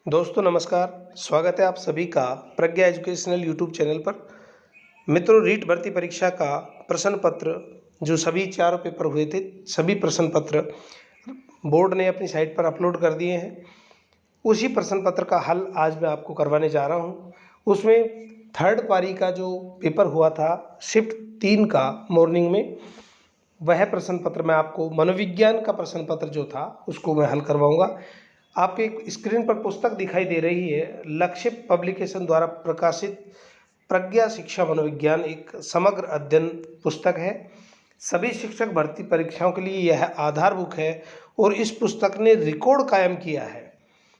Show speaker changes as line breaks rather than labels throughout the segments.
दोस्तों नमस्कार। स्वागत है आप सभी का प्रज्ञा एजुकेशनल यूट्यूब चैनल पर। मित्रों, रीट भर्ती परीक्षा का प्रश्न पत्र जो सभी चारों पेपर हुए थे, सभी प्रश्न पत्र बोर्ड ने अपनी साइट पर अपलोड कर दिए हैं। उसी प्रश्न पत्र का हल आज मैं आपको करवाने जा रहा हूं। उसमें थर्ड पारी का जो पेपर हुआ था शिफ्ट 3 का मॉर्निंग में, वह प्रश्न पत्र मैं आपको मनोविज्ञान का प्रश्न पत्र जो था उसको मैं हल करवाऊंगा। आपके स्क्रीन पर पुस्तक दिखाई दे रही है, लक्ष्य पब्लिकेशन द्वारा प्रकाशित प्रज्ञा शिक्षा मनोविज्ञान एक समग्र अध्ययन पुस्तक है। सभी शिक्षक भर्ती परीक्षाओं के लिए यह आधार बुक है और इस पुस्तक ने रिकॉर्ड कायम किया है।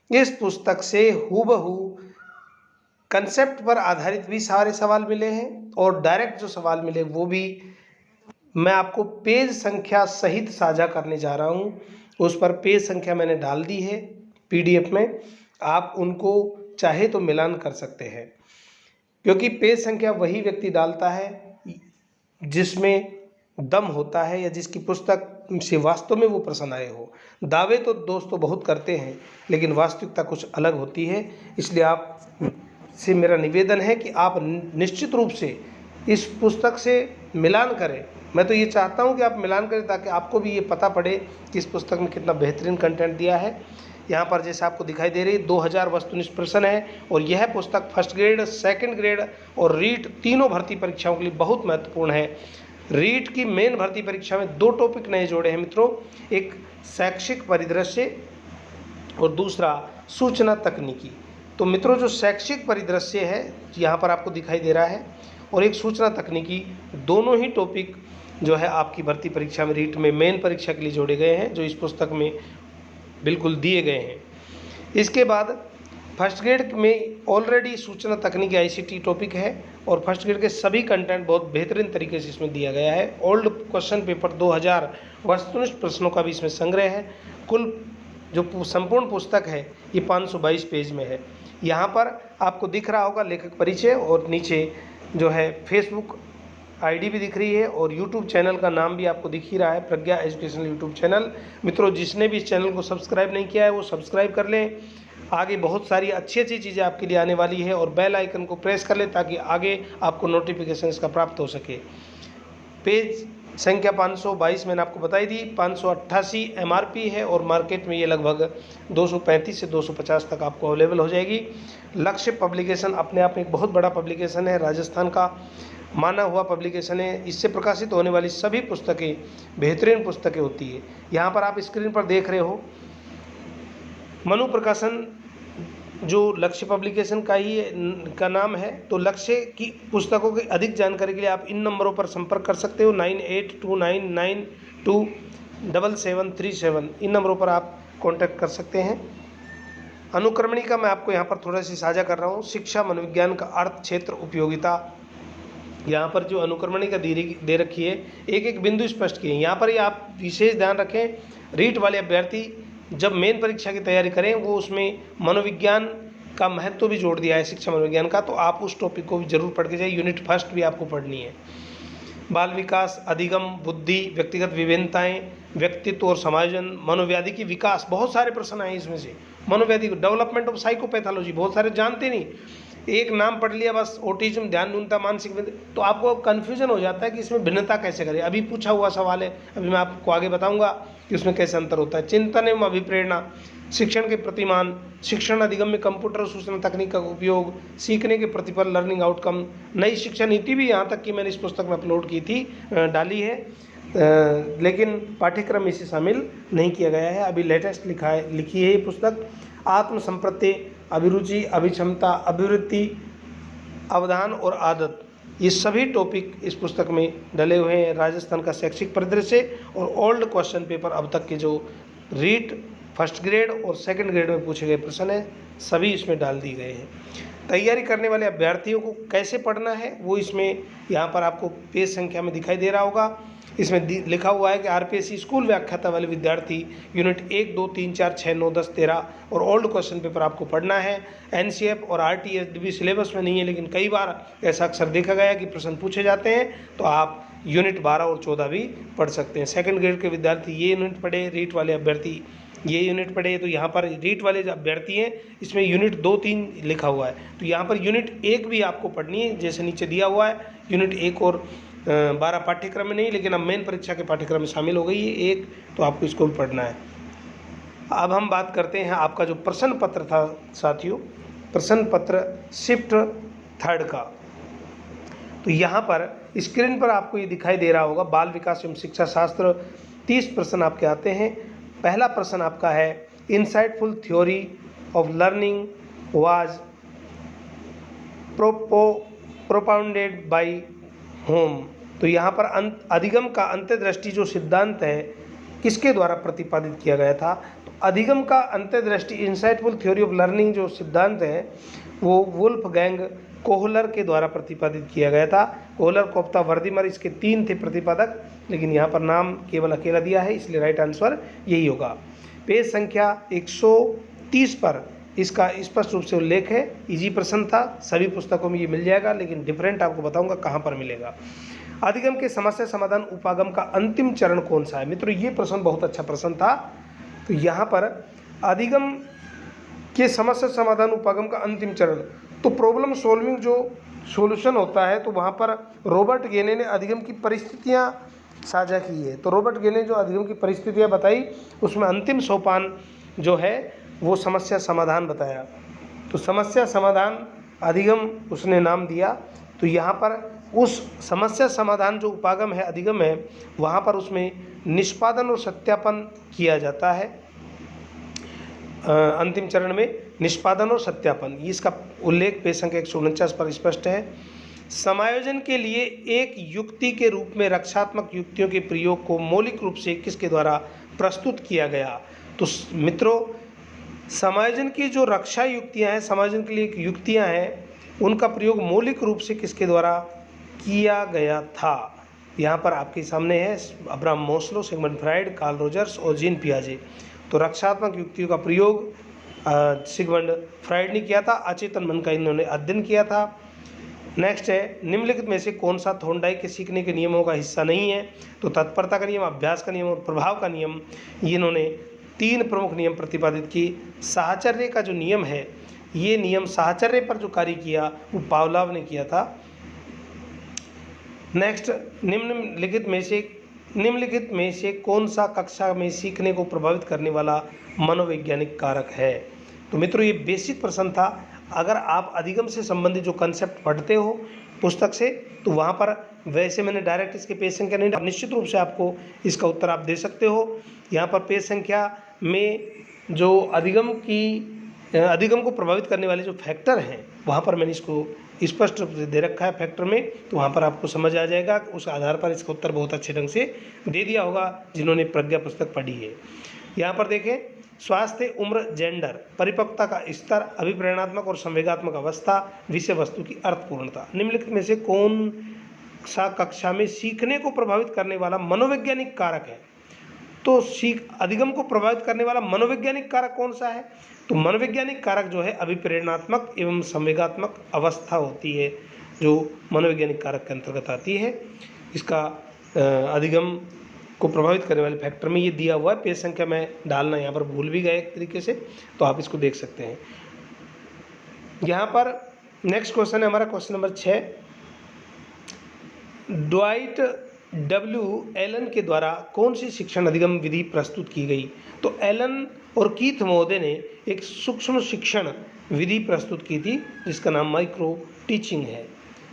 इस पुस्तक से हूबहू कंसेप्ट पर आधारित भी सारे सवाल मिले हैं और डायरेक्ट जो सवाल मिले वो भी मैं आपको पेज संख्या सहित साझा करने जा रहा हूँ। उस पर पेज संख्या मैंने डाल दी है पीडीएफ में, आप उनको चाहे तो मिलान कर सकते हैं, क्योंकि पेज संख्या वही व्यक्ति डालता है जिसमें दम होता है या जिसकी पुस्तक से वास्तव में वो प्रश्न आए हो। दावे तो दोस्तों बहुत करते हैं, लेकिन वास्तविकता कुछ अलग होती है। इसलिए आप से मेरा निवेदन है कि आप निश्चित रूप से इस पुस्तक से मिलान करें। मैं तो ये चाहता हूँ कि आप मिलान करें ताकि आपको भी ये पता पड़े कि इस पुस्तक में कितना बेहतरीन कंटेंट दिया है। यहाँ पर जैसे आपको दिखाई दे रही है 2000 वस्तुनिष्ठ प्रश्न है और यह पुस्तक फर्स्ट ग्रेड, सेकंड ग्रेड और रीट तीनों भर्ती परीक्षाओं के लिए बहुत महत्वपूर्ण है। रीट की मेन भर्ती परीक्षा में 2 टॉपिक नए जोड़े हैं मित्रों, एक शैक्षिक परिदृश्य और दूसरा सूचना तकनीकी। तो मित्रों, जो शैक्षिक परिदृश्य है यहाँ पर आपको दिखाई दे रहा है और एक सूचना तकनीकी, दोनों ही टॉपिक जो है आपकी भर्ती परीक्षा में रीट में मेन परीक्षा के लिए जोड़े गए हैं, जो इस पुस्तक में बिल्कुल दिए गए हैं। इसके बाद फर्स्ट ग्रेड में ऑलरेडी सूचना तकनीकी आईसीटी टॉपिक है और फर्स्ट ग्रेड के सभी कंटेंट बहुत बेहतरीन तरीके से इसमें दिया गया है। ओल्ड क्वेश्चन पेपर 2000 वस्तुनिष्ठ प्रश्नों का भी इसमें संग्रह है। कुल जो संपूर्ण पुस्तक है ये 522 पेज में है। यहाँ पर आपको दिख रहा होगा लेखक परिचय और नीचे जो है फेसबुक आईडी भी दिख रही है और यूट्यूब चैनल का नाम भी आपको दिख ही रहा है, प्रज्ञा एजुकेशनल यूट्यूब चैनल। मित्रों, जिसने भी इस चैनल को सब्सक्राइब नहीं किया है वो सब्सक्राइब कर लें। आगे बहुत सारी अच्छी अच्छी चीज़ें आपके लिए आने वाली है और बेल आइकन को प्रेस कर लें ताकि आगे आपको नोटिफिकेशन इसका प्राप्त हो सके। पेज संख्या 522 मैंने आपको बताई दी। 588 एमआरपी है और मार्केट में ये लगभग 235 से 250 तक आपको अवेलेबल हो जाएगी। लक्ष्य पब्लिकेशन अपने आप में एक बहुत बड़ा पब्लिकेशन है, राजस्थान का माना हुआ पब्लिकेशन है। इससे प्रकाशित होने वाली सभी पुस्तकें बेहतरीन पुस्तकें होती है। यहाँ पर आप स्क्रीन पर देख रहे हो मनु प्रकाशन, जो लक्ष्य पब्लिकेशन का ही का नाम है। तो लक्ष्य की पुस्तकों की अधिक जानकारी के लिए आप इन नंबरों पर संपर्क कर सकते हो, 9829927737। इन नंबरों पर आप कांटेक्ट कर सकते हैं। अनुक्रमणी का मैं आपको यहाँ पर थोड़ा सी साझा कर रहा हूँ। शिक्षा मनोविज्ञान का अर्थ, क्षेत्र, उपयोगिता, यहाँ पर जो अनुक्रमणी का दे रखी है, एक एक बिंदु स्पष्ट किए। यहाँ पर आप विशेष ध्यान रखें, रीट वाले अभ्यर्थी जब मेन परीक्षा की तैयारी करें वो उसमें मनोविज्ञान का महत्व भी जोड़ दिया है, शिक्षा मनोविज्ञान का, तो आप उस टॉपिक को भी जरूर पढ़ के जाइए। यूनिट फर्स्ट भी आपको पढ़नी है। बाल विकास, अधिगम, बुद्धि, व्यक्तिगत विभिन्नताएं, व्यक्तित्व और समायोजन, मनोव्याधि की विकास, बहुत सारे प्रश्न आए इसमें से। मनोव्याधि, डेवलपमेंट ऑफ साइकोपैथोलॉजी, बहुत सारे जानते नहीं, एक नाम पढ़ लिया बस, ऑटिज्म, ध्यान न्यूनता, मानसिक तो आपको कन्फ्यूजन हो जाता है कि इसमें भिन्नता कैसे करें। अभी पूछा हुआ सवाल है, अभी मैं आपको आगे बताऊंगा कि उसमें कैसे अंतर होता है। चिंतन एवं अभिप्रेरणा, शिक्षण के प्रतिमान, शिक्षण अधिगम में कंप्यूटर सूचना तकनीक का उपयोग, सीखने के प्रतिफल, लर्निंग आउटकम, नई शिक्षा नीति भी यहाँ तक कि मैंने इस पुस्तक में अपलोड की थी, डाली है, लेकिन पाठ्यक्रम इसे शामिल नहीं किया गया है। अभी लेटेस्ट लिखी है ये पुस्तक। आत्मसंप्रत्यय, अभिरुचि, अभिक्षमता, अभिवृत्ति, अवधान और आदत, ये सभी टॉपिक इस पुस्तक में डले हुए हैं। राजस्थान का शैक्षिक परिदृश्य और ओल्ड क्वेश्चन पेपर अब तक के जो रीट फर्स्ट ग्रेड और सेकंड ग्रेड में पूछे गए प्रश्न हैं सभी इसमें डाल दिए गए हैं। तैयारी करने वाले अभ्यर्थियों को कैसे पढ़ना है वो इसमें यहाँ पर आपको पेज संख्या में दिखाई दे रहा होगा। इसमें लिखा हुआ है कि आरपीएससी स्कूल व्याख्याता वाले विद्यार्थी यूनिट 1, 2, 3, 4, 6, 9, 10, 13 और ओल्ड क्वेश्चन पेपर आपको पढ़ना है। एनसीएफ और आरटीएस सिलेबस में नहीं है, लेकिन कई बार ऐसा अक्सर देखा गया कि प्रश्न पूछे जाते हैं, तो आप यूनिट 12 और 14 भी पढ़ सकते हैं। सेकंड ग्रेड के विद्यार्थी ये यूनिट पढ़े, रीट वाले अभ्यर्थी ये यूनिट पढ़े, तो यहाँ पर रीट वाले जो अभ्यर्थी हैं इसमें यूनिट 2-3 लिखा हुआ है, तो यहाँ पर यूनिट 1 भी आपको पढ़नी है, जैसे नीचे दिया हुआ है यूनिट 1 और 12 पाठ्यक्रम में नहीं, लेकिन अब मेन परीक्षा के पाठ्यक्रम में शामिल हो गई है 1, तो आपको इसको भी पढ़ना है। अब हम बात करते हैं आपका जो प्रश्न पत्र था साथियों, प्रश्न पत्र शिफ्ट 3 का। तो यहाँ पर स्क्रीन पर आपको ये दिखाई दे रहा होगा, बाल विकास एवं शिक्षा शास्त्र 30 प्रश्न आपके आते हैं। पहला प्रश्न आपका है insightful theory of learning was propounded bye home. तो यहाँ पर अधिगम का अंतर्दृष्टि जो सिद्धांत है किसके द्वारा प्रतिपादित किया गया था? तो अधिगम का अंतर्दृष्टि इनसाइटफुल थ्योरी ऑफ लर्निंग जो सिद्धांत है वो वुल्फगैंग कोहलर के द्वारा प्रतिपादित किया गया था। कोहलर, कोफ्ता, वर्दीमर इसके 3 थे प्रतिपादक, लेकिन यहाँ पर नाम केवल अकेला दिया है, इसलिए राइट आंसर यही होगा। पेज संख्या 130 पर इसका स्पष्ट रूप से उल्लेख है। इजी प्रश्न था, सभी पुस्तकों में ये मिल जाएगा, लेकिन डिफरेंट आपको बताऊंगा कहाँ पर मिलेगा। अधिगम के समस्या समाधान उपागम का अंतिम चरण कौन सा है? मित्रों ये प्रश्न बहुत अच्छा प्रश्न था। तो यहाँ पर अधिगम के समस्या समाधान उपागम का अंतिम चरण, तो प्रॉब्लम सॉल्विंग जो सॉल्यूशन होता है, तो वहाँ पर रॉबर्ट गेने ने अधिगम की परिस्थितियाँ साझा की है। तो रॉबर्ट गेने जो अधिगम की परिस्थितियाँ बताई, उसमें अंतिम सोपान जो है वो समस्या समाधान बताया। तो समस्या समाधान अधिगम उसने नाम दिया। तो यहाँ पर उस समस्या समाधान जो उपागम है, अधिगम है, वहाँ पर उसमें निष्पादन और सत्यापन किया जाता है। अंतिम चरण में निष्पादन और सत्यापन, इसका उल्लेख पेज संख्या 149 पर स्पष्ट है। समायोजन के लिए एक युक्ति के रूप में रक्षात्मक युक्तियों के प्रयोग को मौलिक रूप से किसके द्वारा प्रस्तुत किया गया? तो मित्रों समायोजन की जो रक्षा युक्तियां हैं, समायोजन के लिए एक युक्तियां हैं, उनका प्रयोग मौलिक रूप से किसके द्वारा किया गया था? यहाँ पर आपके सामने है Abraham Maslow, Sigmund Freud, Carl Rogers और जीन पियाजे। तो रक्षात्मक युक्तियों का प्रयोग सिगमंड फ्राइड ने किया था, अचेतन मन का इन्होंने अध्ययन किया था। नेक्स्ट है निम्नलिखित में से कौन सा थॉर्नडाइक के सीखने के नियमों का हिस्सा नहीं है? तो तत्परता का नियम, अभ्यास का नियम और प्रभाव का नियम, ये इन्होंने 3 प्रमुख नियम प्रतिपादित किए। साहचर्य का जो नियम है, ये नियम साहचर्य पर जो कार्य किया वो पावलोव ने किया था। नेक्स्ट निम्नलिखित में से कौन सा कक्षा में सीखने को प्रभावित करने वाला मनोवैज्ञानिक कारक है? तो मित्रों ये बेसिक प्रश्न था। अगर आप अधिगम से संबंधित जो कंसेप्ट पढ़ते हो पुस्तक से, तो वहाँ पर वैसे मैंने डायरेक्ट इसके पेज संख्या नहीं, निश्चित रूप से आपको इसका उत्तर आप दे सकते हो। यहाँ पर पेज संख्या में जो अधिगम को प्रभावित करने वाले जो फैक्टर हैं, वहाँ पर मैंने इसको स्पष्ट रूप से दे रखा है फैक्टर में, तो वहाँ पर आपको समझ आ जाएगा। उस आधार पर इसका उत्तर बहुत अच्छे ढंग से दे दिया होगा जिन्होंने प्रज्ञा पुस्तक पढ़ी है। यहाँ पर देखें, स्वास्थ्य, उम्र, जेंडर, परिपक्वता का स्तर, अभिप्रेरणात्मक और संवेगात्मक अवस्था, विषय वस्तु की अर्थपूर्णता। निम्नलिखित में से कौन सा कक्षा में सीखने को प्रभावित करने वाला मनोवैज्ञानिक कारक है? तो अधिगम को प्रभावित करने वाला मनोवैज्ञानिक कारक कौन सा है? तो मनोवैज्ञानिक कारक जो है अभिप्रेरणात्मक एवं संवेगात्मक अवस्था होती है, जो मनोवैज्ञानिक कारक के अंतर्गत आती है। इसका अधिगम को प्रभावित करने वाले फैक्टर में ये दिया हुआ है। पेज संख्या में डालना यहाँ पर भूल भी गए एक तरीके से, तो आप इसको देख सकते हैं। यहाँ पर नेक्स्ट क्वेश्चन है हमारा question number 6। Dwight W Allen के द्वारा कौन सी शिक्षण अधिगम विधि प्रस्तुत की गई? तो एलन और कीथ महोदय ने एक सूक्ष्म शिक्षण विधि प्रस्तुत की थी जिसका नाम माइक्रो टीचिंग है।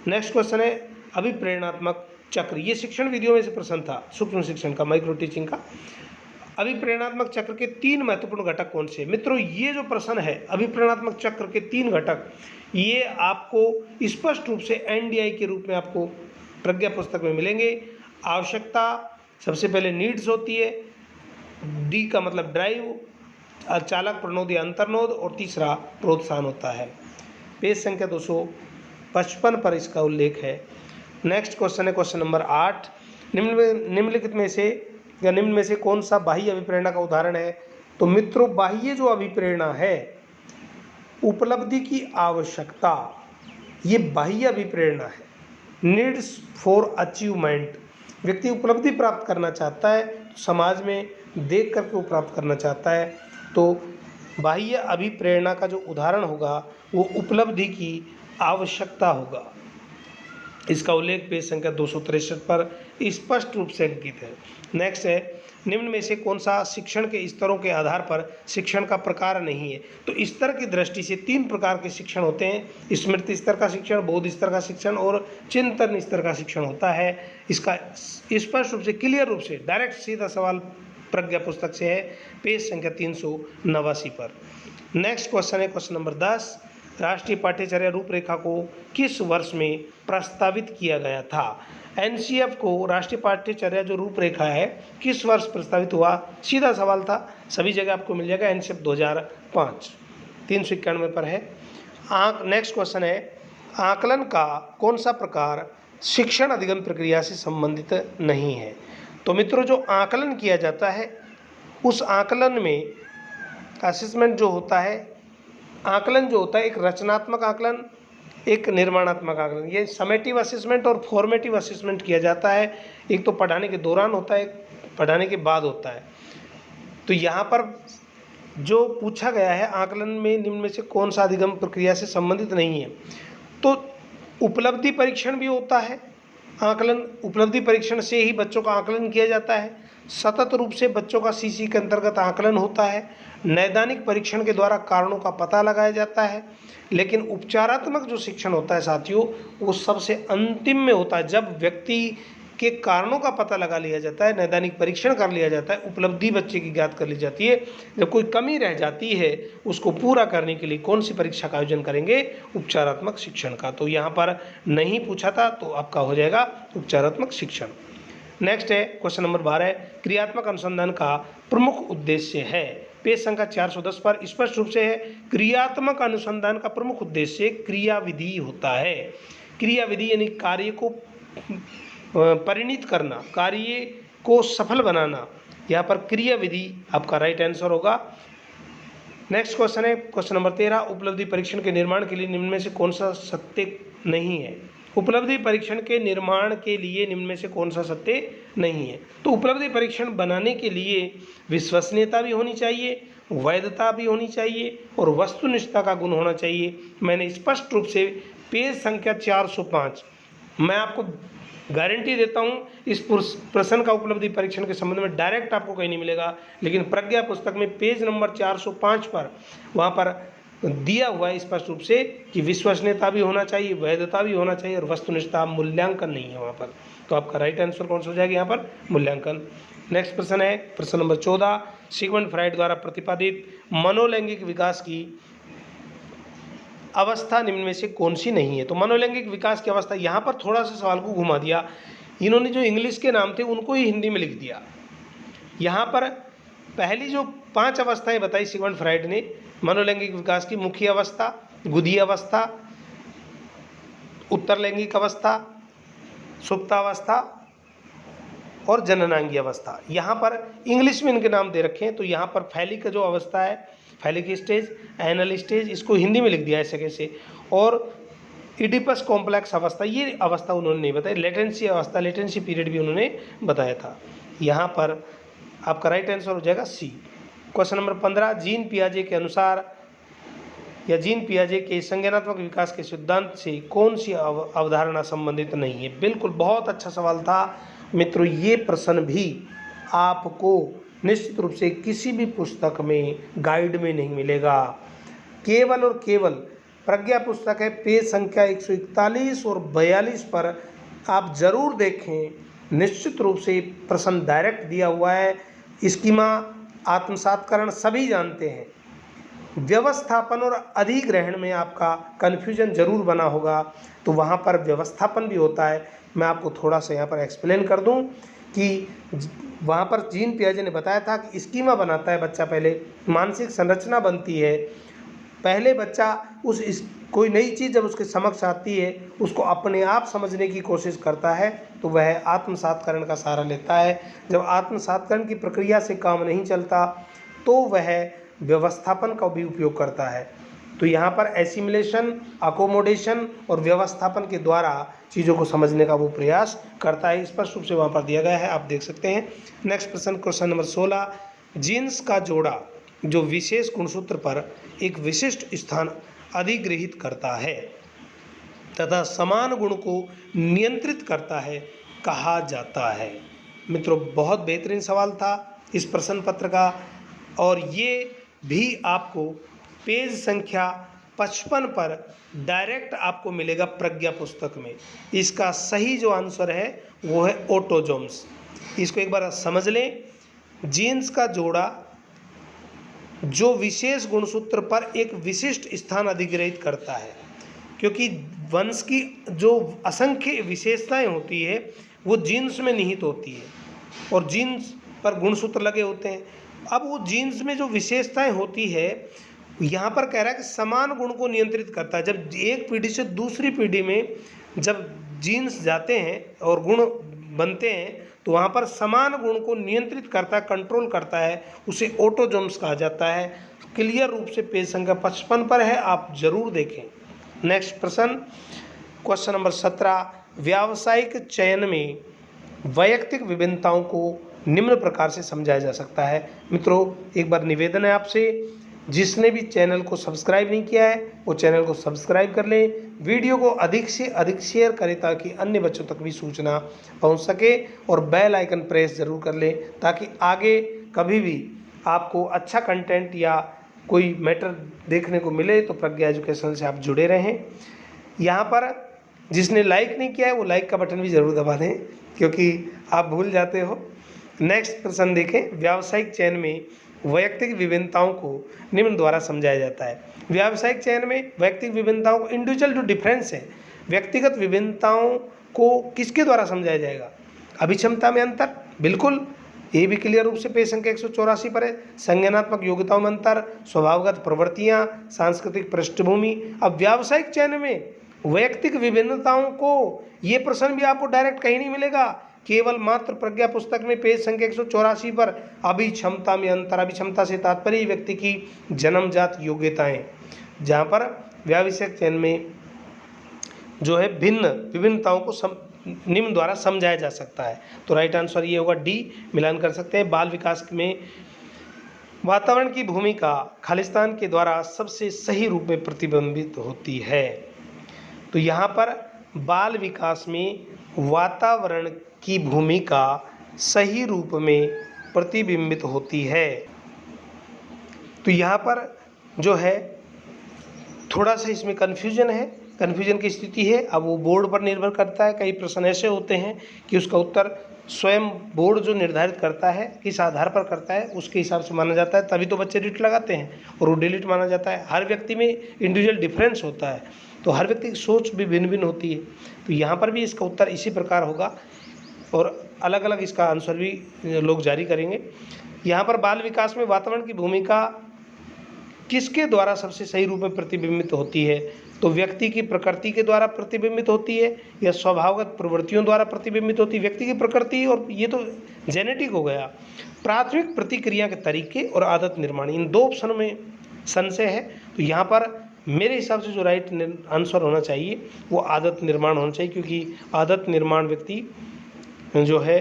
नेक्स्ट क्वेश्चन है अभिप्रेरणात्मक चक्र। ये शिक्षण विधियों में से प्रश्न था सूक्ष्म शिक्षण का, माइक्रो टीचिंग का। अभिप्रेरणात्मक चक्र के 3 महत्वपूर्ण घटक कौन से? मित्रों ये जो प्रश्न है अभिप्रेरणात्मक चक्र के 3 घटक, ये आपको स्पष्ट रूप से एनडीआई के रूप में आपको प्रज्ञा पुस्तक में मिलेंगे। आवश्यकता, सबसे पहले नीड्स होती है, डी का मतलब ड्राइव, चालक, प्रणोद या अंतर्नोद, और तीसरा प्रोत्साहन होता है। पेज संख्या 255 पर इसका उल्लेख है। नेक्स्ट क्वेश्चन है क्वेश्चन नंबर 8। निम्नलिखित में से या निम्न में से कौन सा बाह्य अभिप्रेरणा का उदाहरण है? तो मित्रों बाह्य जो अभिप्रेरणा है, उपलब्धि की आवश्यकता, ये बाह्य अभिप्रेरणा है। नीड्स फॉर अचीवमेंट, व्यक्ति उपलब्धि प्राप्त करना चाहता है तो समाज में देख करके वो प्राप्त करना चाहता है, तो बाह्य अभिप्रेरणा का जो उदाहरण होगा वो उपलब्धि की आवश्यकता होगा। इसका उल्लेख पेज संख्या 263 पर स्पष्ट रूप से अंकित है। नेक्स्ट है, निम्न में से कौन सा शिक्षण के स्तरों के आधार पर शिक्षण का प्रकार नहीं है। तो स्तर की दृष्टि से 3 प्रकार के शिक्षण होते हैं, स्मृति स्तर का शिक्षण, बोध स्तर का शिक्षण और चिंतन स्तर का शिक्षण होता है। इसका स्पष्ट रूप से, क्लियर रूप से, डायरेक्ट सीधा सवाल प्रज्ञा पुस्तक से है, पेज संख्या 389 पर। नेक्स्ट क्वेश्चन है क्वेश्चन नंबर 10, राष्ट्रीय पाठ्यचर्या रूपरेखा को किस वर्ष में प्रस्तावित किया गया था। एनसीएफ को राष्ट्रीय पाठ्यचर्या जो रूपरेखा है किस वर्ष प्रस्तावित हुआ, सीधा सवाल था, सभी जगह आपको मिल जाएगा, एनसीएफ 2005, 391 पर है। नेक्स्ट क्वेश्चन है, आकलन का कौन सा प्रकार शिक्षण अधिगम प्रक्रिया से संबंधित नहीं है। तो मित्रों, जो आकलन किया जाता है उस आकलन में असेसमेंट जो होता है, आकलन जो होता है, एक रचनात्मक आकलन, एक निर्माणात्मक आकलन, ये समेटिव असेसमेंट और फॉर्मेटिव असेसमेंट किया जाता है। एक तो पढ़ाने के दौरान होता है, पढ़ाने के बाद होता है। तो यहाँ पर जो पूछा गया है, आकलन में निम्न में से कौन सा अधिगम प्रक्रिया से संबंधित नहीं है, तो उपलब्धि परीक्षण भी होता है। आकलन, उपलब्धि परीक्षण से ही बच्चों का आकलन किया जाता है। सतत रूप से बच्चों का सीसी के अंतर्गत आकलन होता है। नैदानिक परीक्षण के द्वारा कारणों का पता लगाया जाता है। लेकिन उपचारात्मक जो शिक्षण होता है साथियों, वो सबसे अंतिम में होता है, जब व्यक्ति के कारणों का पता लगा लिया जाता है, नैदानिक परीक्षण कर लिया जाता है, उपलब्धि बच्चे की ज्ञात कर ली जाती है। जब कोई कमी रह जाती है उसको पूरा करने के लिए कौन सी परीक्षा का आयोजन करेंगे, उपचारात्मक शिक्षण का। तो यहाँ पर नहीं पूछा था, तो आपका हो जाएगा उपचारात्मक शिक्षण। नेक्स्ट है क्वेश्चन नंबर 12, क्रियात्मक अनुसंधान का प्रमुख उद्देश्य है। पेज संख्या 410 पर स्पष्ट रूप से है, क्रियात्मक अनुसंधान का प्रमुख उद्देश्य क्रियाविधि होता है। क्रियाविधि यानी कार्य को परिणित करना, कार्य को सफल बनाना, यहाँ पर क्रियाविधि आपका राइट आंसर होगा। नेक्स्ट क्वेश्चन है क्वेश्चन नंबर 13, उपलब्धि परीक्षण के निर्माण के लिए निम्न में से कौन सा सत्य नहीं है। उपलब्धि परीक्षण के निर्माण के लिए निम्न में से कौन सा सत्य नहीं है। तो उपलब्धि परीक्षण बनाने के लिए विश्वसनीयता भी होनी चाहिए, वैधता भी होनी चाहिए और वस्तुनिष्ठता का गुण होना चाहिए। मैंने स्पष्ट रूप से पेज संख्या 405, मैं आपको गारंटी देता हूँ इस प्रश्न का उपलब्धि परीक्षण के संबंध में डायरेक्ट आपको कहीं नहीं मिलेगा, लेकिन प्रज्ञा पुस्तक में पेज नंबर 405 पर वहाँ पर दिया हुआ है स्पष्ट रूप से कि विश्वसनीयता भी होना चाहिए, वैधता भी होना चाहिए और वस्तुनिष्ठता, मूल्यांकन नहीं है वहाँ पर। तो आपका राइट आंसर कौन सा हो जाएगा यहाँ पर, मूल्यांकन। नेक्स्ट प्रश्न है प्रश्न नंबर 14, सिगमंड फ्राइड द्वारा प्रतिपादित मनोलैंगिक विकास की अवस्था निम्न में से कौन सी नहीं है। तो मनोलैंगिक विकास की अवस्था, यहाँ पर थोड़ा सा सवाल को घुमा दिया, इन्होंने जो इंग्लिश के नाम थे उनको ही हिंदी में लिख दिया। यहाँ पर पहली जो 5 अवस्थाएं बताई सिगमंड फ्राइड ने मनोलैंगिक विकास की, मुख्य अवस्था, गुदी अवस्था, उत्तरलैंगिक अवस्था, सुप्तावस्था और जननांगी अवस्था, यहाँ पर इंग्लिश में इनके नाम दे रखे हैं। तो यहाँ पर फैलिक का जो अवस्था है, फैलिक स्टेज, एनल स्टेज, इसको हिंदी में लिख दिया ऐसे कैसे, और इडिपस कॉम्प्लेक्स अवस्था, ये अवस्था उन्होंने नहीं बताई। लेटेंसी अवस्था, लेटेंसी पीरियड भी उन्होंने बताया था। यहाँ पर आपका राइट आंसर हो जाएगा सी। क्वेश्चन नंबर 15, जीन पियाजे के अनुसार या जीन पियाजे के संज्ञानात्मक विकास के सिद्धांत से कौन सी अवधारणा संबंधित नहीं है। बिल्कुल, बहुत अच्छा सवाल था मित्रों। ये प्रश्न भी आपको निश्चित रूप से किसी भी पुस्तक में, गाइड में नहीं मिलेगा। केवल और केवल प्रज्ञा पुस्तक है, पेज संख्या 141 और 42 पर आप जरूर देखें। निश्चित रूप से प्रश्न डायरेक्ट दिया हुआ है। स्कीमा, आत्मसात्करण सभी जानते हैं। व्यवस्थापन और अधिग्रहण में आपका कन्फ्यूजन जरूर बना होगा, तो वहाँ पर व्यवस्थापन भी होता है। मैं आपको थोड़ा सा यहाँ पर एक्सप्लेन कर दूँ कि वहाँ पर जीन पियाजे ने बताया था कि स्कीमा बनाता है बच्चा, पहले मानसिक संरचना बनती है। पहले बच्चा कोई नई चीज़ जब उसके समक्ष आती है उसको अपने आप समझने की कोशिश करता है, तो वह आत्मसात्करण का सहारा लेता है। जब आत्मसात्करण की प्रक्रिया से काम नहीं चलता तो वह व्यवस्थापन का भी उपयोग करता है। तो यहाँ पर एसिमिलेशन, अकोमोडेशन और व्यवस्थापन के द्वारा चीज़ों को समझने का वो प्रयास करता है। स्पष्ट रूप से वहाँ पर दिया गया है, आप देख सकते हैं। नेक्स्ट प्रश्न, क्वेश्चन नंबर 16, जीन्स का जोड़ा जो विशेष गुणसूत्र पर एक विशिष्ट स्थान अधिग्रहित करता है तथा समान गुण को नियंत्रित करता है कहा जाता है। मित्रों, बहुत बेहतरीन सवाल था इस प्रश्न पत्र का, और ये भी आपको पेज संख्या 55 पर डायरेक्ट आपको मिलेगा प्रज्ञा पुस्तक में। इसका सही जो आंसर है वो है ऑटोजोम्स। इसको एक बार समझ लें। जीन्स का जोड़ा जो विशेष गुणसूत्र पर एक विशिष्ट स्थान अधिग्रहित करता है, क्योंकि वंश की जो असंख्य विशेषताएं होती है वो जीन्स में निहित होती है और जीन्स पर गुणसूत्र लगे होते हैं। अब वो जीन्स में जो विशेषताएं होती है, यहाँ पर कह रहा है कि समान गुण को नियंत्रित करता है। जब एक पीढ़ी से दूसरी पीढ़ी में जब जीन्स जाते हैं और गुण बनते हैं तो वहाँ पर समान गुण को नियंत्रित करता है, कंट्रोल करता है, उसे ऑटोजोम्स कहा जाता है। क्लियर रूप से पेज संख्या 55 पर है, आप जरूर देखें। नेक्स्ट प्रश्न, क्वेश्चन नंबर 17, व्यावसायिक चयन में वैयक्तिक विभिन्नताओं को निम्न प्रकार से समझाया जा सकता है। मित्रों, एक बार निवेदन है आपसे, जिसने भी चैनल को सब्सक्राइब नहीं किया है वो चैनल को सब्सक्राइब कर लें, वीडियो को अधिक से अधिक शेयर करें ताकि अन्य बच्चों तक भी सूचना पहुंच सके, और बेल आइकन प्रेस जरूर कर लें ताकि आगे कभी भी आपको अच्छा कंटेंट या कोई मैटर देखने को मिले तो प्रज्ञा एजुकेशन से आप जुड़े रहें। यहाँ पर जिसने लाइक नहीं किया है वो लाइक का बटन भी ज़रूर दबा दें, क्योंकि आप भूल जाते हो। नेक्स्ट प्रश्न देखें, व्यावसायिक चयन में वैयक्तिक विभिन्नताओं को निम्न द्वारा समझाया जाता है। व्यावसायिक चयन में वैयक्तिक विभिन्नताओं को, इंडिविजुअल जो डिफरेंस है, व्यक्तिगत विभिन्नताओं को किसके द्वारा समझाया जाएगा? अभिक्षमता में अंतर, बिल्कुल, ये भी क्लियर रूप से पेज संख्या 184 पर है। संज्ञानात्मक योग्यताओं में अंतर, स्वभावगत प्रवृत्तियाँ, सांस्कृतिक पृष्ठभूमि। अब व्यावसायिक चयन में वैयक्तिक विभिन्नताओं को, ये प्रश्न भी आपको डायरेक्ट कहीं नहीं मिलेगा, केवल मात्र प्रज्ञा पुस्तक में पेज संख्या 184 पर अभिक्षमता में अंतर। अभिक्षमता से तात्पर्य व्यक्ति की जन्मजात योग्यताएं, जहाँ पर व्यावसायिक चयन में जो है भिन्न विभिन्नताओं को निम्न द्वारा समझाया जा सकता है। तो राइट आंसर ये होगा डी, मिलान कर सकते हैं। बाल विकास में वातावरण की भूमिका खालिस्तान के द्वारा सबसे सही रूप में प्रतिबिंबित होती है। तो यहाँ पर बाल विकास में वातावरण की भूमिका सही रूप में प्रतिबिंबित होती है। तो यहाँ पर जो है थोड़ा सा इसमें कन्फ्यूजन है, कन्फ्यूजन की स्थिति है। अब वो बोर्ड पर निर्भर करता है। कई प्रश्न ऐसे होते हैं कि उसका उत्तर स्वयं बोर्ड जो निर्धारित करता है, किस आधार पर करता है, उसके हिसाब से माना जाता है, तभी तो बच्चे डिलीट लगाते हैं और वो डिलीट माना जाता है। हर व्यक्ति में इंडिविजुअल डिफरेंस होता है, तो हर व्यक्ति की सोच भी भिन्न भिन्न होती है। तो यहाँ पर भी इसका उत्तर इसी प्रकार होगा और अलग अलग इसका आंसर भी लोग जारी करेंगे। यहाँ पर बाल विकास में वातावरण की भूमिका किसके द्वारा सबसे सही रूप में प्रतिबिंबित होती है? तो व्यक्ति की प्रकृति के द्वारा प्रतिबिंबित होती है या स्वभावगत प्रवृत्तियों द्वारा प्रतिबिंबित होती है? व्यक्ति की प्रकृति, और ये तो जेनेटिक हो गया। प्राथमिक प्रतिक्रिया के तरीके और आदत निर्माण, इन दो ऑप्शन में संशय है। तो यहाँ पर मेरे हिसाब से जो राइट आंसर होना चाहिए वो आदत निर्माण होना चाहिए, क्योंकि आदत निर्माण व्यक्ति जो है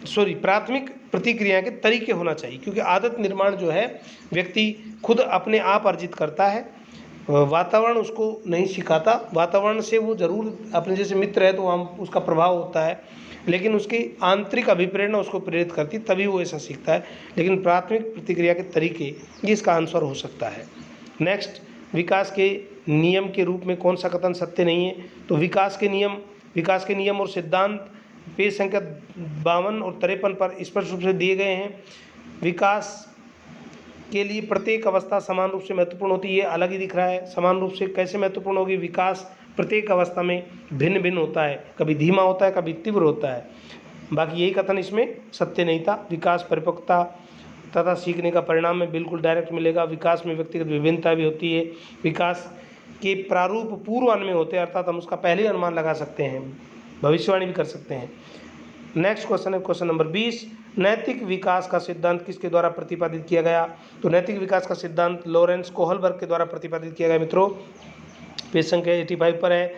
प्राथमिक प्रतिक्रिया के तरीके होना चाहिए, क्योंकि आदत निर्माण जो है व्यक्ति खुद अपने आप अर्जित करता है, वातावरण उसको नहीं सिखाता। वातावरण से वो जरूर अपने जैसे मित्र है तो हम उसका प्रभाव होता है, लेकिन उसकी आंतरिक अभिप्रेरणा उसको प्रेरित करती, तभी वो ऐसा सीखता है। लेकिन प्राथमिक प्रतिक्रिया के तरीके, ये इसका आंसर हो सकता है। नेक्स्ट, विकास के नियम के रूप में कौन सा कथन सत्य नहीं है? तो विकास के नियम और सिद्धांत पेज संख्या 52 और 53 पर स्पष्ट रूप से दिए गए हैं। विकास के लिए प्रत्येक अवस्था समान रूप से महत्वपूर्ण होती है, अलग ही दिख रहा है। समान रूप से कैसे महत्वपूर्ण होगी? विकास प्रत्येक अवस्था में भिन्न भिन्न होता है, कभी धीमा होता है, कभी तीव्र होता है। बाकी यही कथन इसमें सत्य नहीं था। विकास परिपक्वता तथा सीखने का परिणाम में बिल्कुल डायरेक्ट मिलेगा। विकास में व्यक्तिगत विभिन्नता भी होती है। विकास के प्रारूप पूर्वानुमान में होते हैं, अर्थात हम उसका पहले अनुमान लगा सकते हैं, भविष्यवाणी भी कर सकते हैं। नेक्स्ट क्वेश्चन है क्वेश्चन नंबर 20, नैतिक विकास का सिद्धांत किसके द्वारा प्रतिपादित किया गया? तो नैतिक विकास का सिद्धांत लॉरेंस कोहलबर्ग के द्वारा प्रतिपादित किया गया। मित्रों पेज संख्या 85 पर है।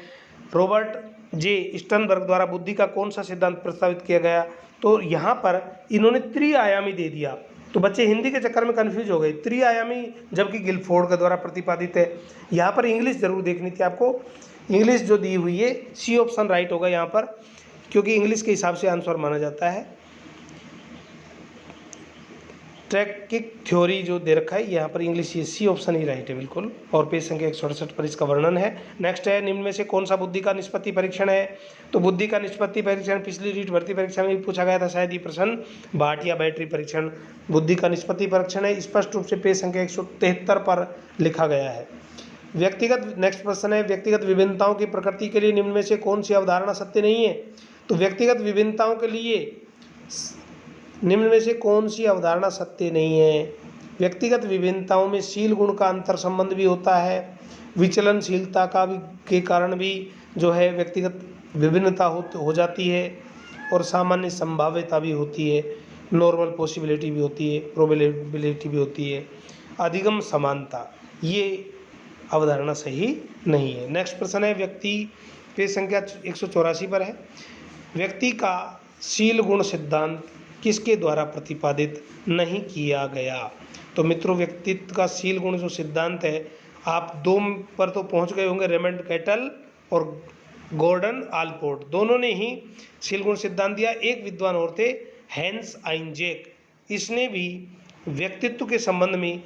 रॉबर्ट जे स्टर्नबर्ग द्वारा बुद्धि का कौन सा सिद्धांत प्रस्तावित किया गया? तो यहाँ पर इन्होंने त्रिआयामी दे दिया, तो बच्चे हिंदी के चक्कर में कंफ्यूज हो गए। त्रिआयामी जबकि गिलफोर्ड के द्वारा प्रतिपादित है। यहाँ पर इंग्लिश जरूर देखनी थी आपको, इंग्लिश जो दी हुई है सी ऑप्शन राइट होगा यहाँ पर, क्योंकि इंग्लिश के हिसाब से आंसर माना जाता है। ट्रैकिक थ्योरी जो दे रखा है यहाँ पर इंग्लिश, ये सी ऑप्शन ही राइट है बिल्कुल। और पेज संख्या 168 पर इसका वर्णन है। नेक्स्ट है, निम्न में से कौन सा बुद्धि का निष्पत्ति परीक्षण है? तो बुद्धि का निष्पत्ति परीक्षण पिछली रीट भर्ती परीक्षा में भी पूछा गया था शायद ये प्रश्न। बाट या बैटरी परीक्षण बुद्धि का निष्पत्ति परीक्षण है, स्पष्ट रूप से पेज संख्या 173 पर लिखा गया है। व्यक्तिगत, नेक्स्ट प्रश्न है, व्यक्तिगत विभिन्नताओं की प्रकृति के लिए निम्न में से कौन सी अवधारणा सत्य नहीं है? तो व्यक्तिगत विभिन्नताओं के लिए निम्न में से कौन सी अवधारणा सत्य नहीं है? व्यक्तिगत विभिन्नताओं में शील गुण का अंतर संबंध भी होता है, विचलनशीलता का भी के कारण भी जो है व्यक्तिगत विभिन्नता हो जाती है, और सामान्य संभाव्यता भी होती है, नॉर्मल पॉसिबिलिटी भी होती है, प्रोबेबिलिटी भी होती है, अधिगम समानता, ये अवधारणा सही नहीं है। नेक्स्ट प्रश्न है, व्यक्ति पेज संख्या 184 पर है। व्यक्ति का शील गुण सिद्धांत किसके द्वारा प्रतिपादित नहीं किया गया? तो मित्रों व्यक्तित्व का शील गुण जो सिद्धांत है, आप दो पर तो पहुंच गए होंगे, रेमंड कैटल और गॉर्डन आलपोर्ट, दोनों ने ही शील गुण सिद्धांत दिया। एक विद्वान और थे हैंस आइंजैक, इसने भी व्यक्तित्व के संबंध में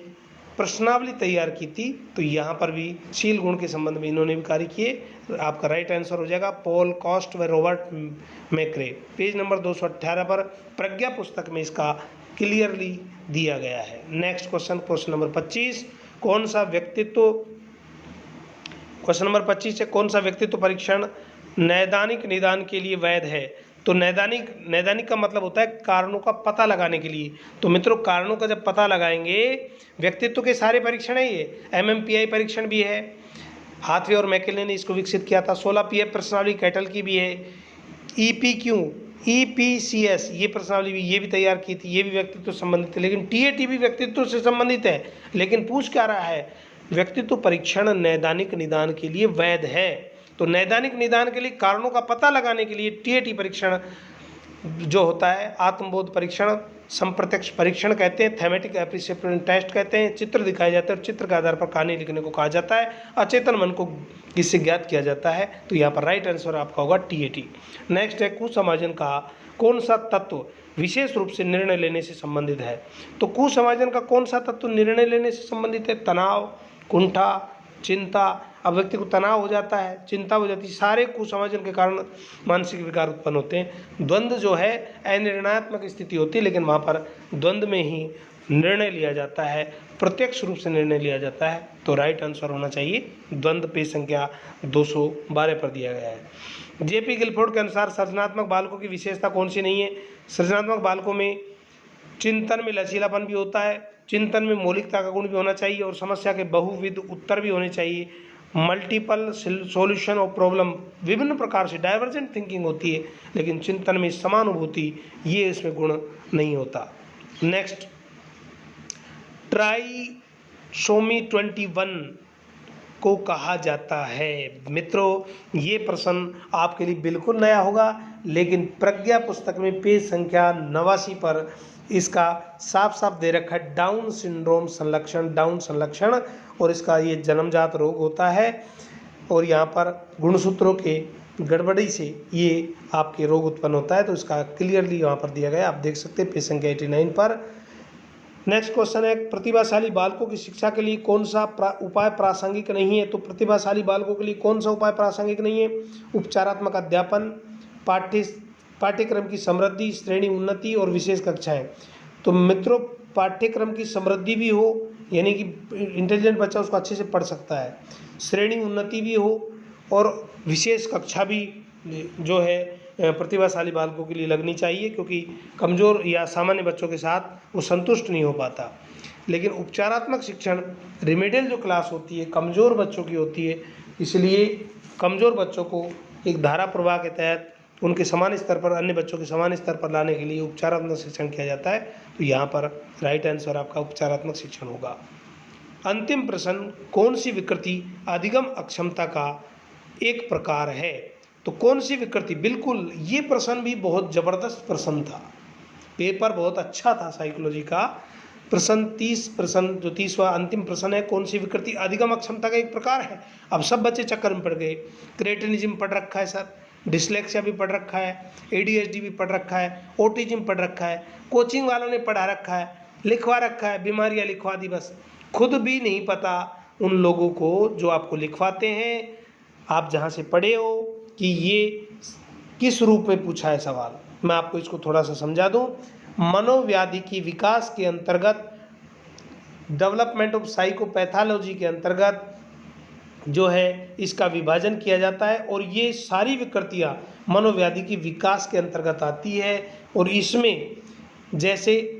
प्रश्नावली तैयार की थी। तो यहाँ पर भी शील गुण के संबंध में इन्होंने भी कार्य किए। आपका राइट आंसर हो जाएगा पॉल कॉस्ट व रॉबर्ट मैक्रे। पेज नंबर 218 पर प्रज्ञा पुस्तक में इसका क्लियरली दिया गया है। नेक्स्ट क्वेश्चन, क्वेश्चन नंबर 25, कौन सा व्यक्तित्व, क्वेश्चन नंबर 25 है, कौन सा व्यक्तित्व परीक्षण नैदानिक निदान के लिए वैध है? तो नैदानिक का मतलब होता है कारणों का पता लगाने के लिए। तो मित्रों कारणों का जब पता लगाएंगे, व्यक्तित्व के सारे परीक्षण है ये, MMPI परीक्षण भी है, हाथवे और मैकेले ने इसको विकसित किया था। 16 PF प्रश्नावली कैटल की भी है, EPQ EPCS ये प्रश्नावली भी ये भी तैयार की थी, ये भी व्यक्तित्व से संबंधित है। लेकिन TAT भी व्यक्तित्व से संबंधित है, लेकिन पूछ क्या रहा है, व्यक्तित्व परीक्षण नैदानिक निदान के लिए वैध है। तो नैदानिक निदान के लिए कारणों का पता लगाने के लिए TAT परीक्षण जो होता है, आत्मबोध परीक्षण, संप्रत्यक्ष परीक्षण कहते हैं, थेमेटिक एप्रिसिएशन टेस्ट कहते हैं, चित्र दिखाए जाते हैं और चित्र के आधार पर कहानी लिखने को कहा जाता है, अचेतन मन को इससे ज्ञात किया जाता है। तो यहाँ पर राइट आंसर आपका होगा TAT। नेक्स्ट है, कुसमाजन का कौन सा तत्व विशेष रूप से निर्णय लेने से संबंधित है? तो कुसमाजन का कौन सा तत्व निर्णय लेने से संबंधित है? तनाव, कुंठा, चिंता। अब व्यक्ति को तनाव हो जाता है, चिंता हो जाती है, सारे कुसमाजन के कारण मानसिक विकार उत्पन्न होते हैं। द्वंद्व जो है अनिर्णयात्मक स्थिति होती है, लेकिन वहाँ पर द्वंद्व में ही निर्णय लिया जाता है, प्रत्यक्ष रूप से निर्णय लिया जाता है। तो राइट आंसर होना चाहिए द्वंद्व, पेज संख्या 212 पर दिया गया है। JP गिलफोर्ड के अनुसार सृजनात्मक बालकों की विशेषता कौन सी नहीं है? सृजनात्मक बालकों में चिंतन में लचीलापन भी होता है, चिंतन में मौलिकता का गुण भी होना चाहिए, और समस्या के बहुविध उत्तर भी होने चाहिए, मल्टीपल सॉल्यूशन ऑफ प्रॉब्लम, विभिन्न प्रकार से डाइवर्जेंट थिंकिंग होती है, लेकिन चिंतन में समानुभूति ये इसमें गुण नहीं होता। नेक्स्ट, ट्राइसोमी 21 को कहा जाता है। मित्रों ये प्रश्न आपके लिए बिल्कुल नया होगा, लेकिन प्रज्ञा पुस्तक में पेज संख्या 89 पर इसका साफ साफ दे रखा है, डाउन सिंड्रोम संलक्षण, डाउन संलक्षण, और इसका ये जन्मजात रोग होता है, और यहाँ पर गुणसूत्रों के गड़बड़ी से ये आपके रोग उत्पन्न होता है। तो इसका क्लियरली यहाँ पर दिया गया, आप देख सकते हैं पेज संख्या 89 पर। नेक्स्ट क्वेश्चन है, प्रतिभाशाली बालकों की शिक्षा के लिए कौन सा उपाय प्रासंगिक नहीं है? तो प्रतिभाशाली बालकों के लिए कौन सा उपाय प्रासंगिक नहीं है? उपचारात्मक अध्यापन, पाठ्यक्रम की समृद्धि, श्रेणी उन्नति और विशेष कक्षाएं। तो मित्रों पाठ्यक्रम की समृद्धि भी हो, यानी कि इंटेलिजेंट बच्चा उसको अच्छे से पढ़ सकता है, श्रेणी उन्नति भी हो, और विशेष कक्षा भी जो है प्रतिभाशाली बालकों के लिए लगनी चाहिए, क्योंकि कमज़ोर या सामान्य बच्चों के साथ वो संतुष्ट नहीं हो पाता। लेकिन उपचारात्मक शिक्षण, रिमेडियल जो क्लास होती है कमज़ोर बच्चों की होती है, इसलिए कमज़ोर बच्चों को एक धारा प्रवाह के तहत उनके समान स्तर पर, अन्य बच्चों के समान स्तर पर लाने के लिए उपचारात्मक शिक्षण किया जाता है। तो यहाँ पर राइट आंसर आपका उपचारात्मक शिक्षण होगा। अंतिम प्रश्न, कौन सी विकृति अधिगम अक्षमता का एक प्रकार है? तो कौन सी विकृति, बिल्कुल ये प्रश्न भी बहुत ज़बरदस्त प्रश्न था, पेपर बहुत अच्छा था साइकोलॉजी का। प्रश्न 30 प्रश्न जो 30वां अंतिम प्रश्न है, कौन सी विकृति अधिगम अक्षमता का एक प्रकार है। अब सब बच्चे चक्कर में पड़ गए। क्रेटिनिज्म पढ़ रखा है सर, डिस्लेक्सिया भी पढ़ रखा है, ADHD भी पढ़ रखा है, ऑटिज्म पढ़ रखा है, कोचिंग वालों ने पढ़ा रखा है, लिखवा रखा है, बीमारियां लिखवा दी, बस खुद भी नहीं पता उन लोगों को जो आपको लिखवाते हैं, आप जहाँ से पढ़े हो, कि ये किस रूप में पूछा है सवाल। मैं आपको इसको थोड़ा सा समझा दूं। मनोव्याधि की विकास के अंतर्गत, डेवलपमेंट ऑफ साइकोपैथोलॉजी के अंतर्गत जो है इसका विभाजन किया जाता है, और ये सारी विकृतियाँ मनोव्याधि की विकास के अंतर्गत आती है। और इसमें जैसे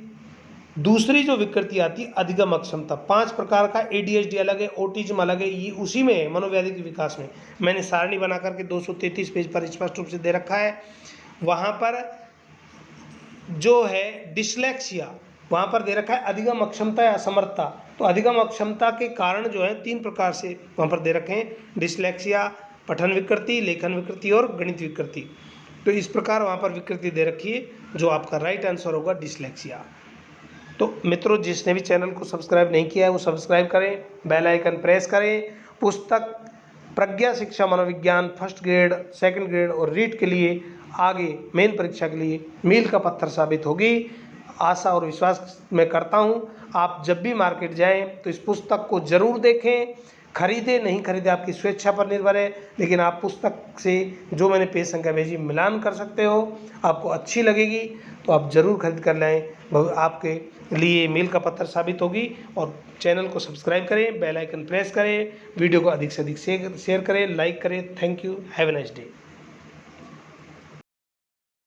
दूसरी जो विकृति आती है अधिगम अक्षमता, 5 प्रकार का, ADHD अलग है, ऑटिज्म अलग है, ये उसी में है मनोव्याधि के विकास में। मैंने सारणी बना करके 233 पेज पर स्पष्ट रूप से दे रखा है। वहाँ पर जो है डिस्लेक्सिया, वहाँ पर दे रखा है अधिगम अक्षमता या असमर्थता। तो अधिगम अक्षमता के कारण जो है 3 प्रकार से वहाँ पर दे रखे हैं, डिस्लेक्सिया, पठन विकृति, लेखन विकृति और गणित विकृति। तो इस प्रकार वहाँ पर विकृति दे रखी है, जो आपका राइट आंसर होगा डिस्लेक्सिया। तो मित्रों, जिसने भी चैनल को सब्सक्राइब नहीं किया है वो सब्सक्राइब करें, बेल आइकन प्रेस करें। पुस्तक प्रज्ञा शिक्षा मनोविज्ञान फर्स्ट ग्रेड, सेकंड ग्रेड और रीट के लिए आगे मेन परीक्षा के लिए मील का पत्थर साबित होगी, आशा और विश्वास मैं करता हूँ। आप जब भी मार्केट जाएं तो इस पुस्तक को ज़रूर देखें, खरीदे नहीं खरीदे आपकी स्वेच्छा पर निर्भर है, लेकिन आप पुस्तक से जो मैंने पेज संख्या भेजी मिलान कर सकते हो, आपको अच्छी लगेगी तो आप ज़रूर खरीद कर लाएं, आपके लिए मील का पत्थर साबित होगी। और चैनल को सब्सक्राइब करें, बेल आइकन प्रेस करें, वीडियो को अधिक से अधिक शेयर करें, लाइक करें। Thank you, have a nice day.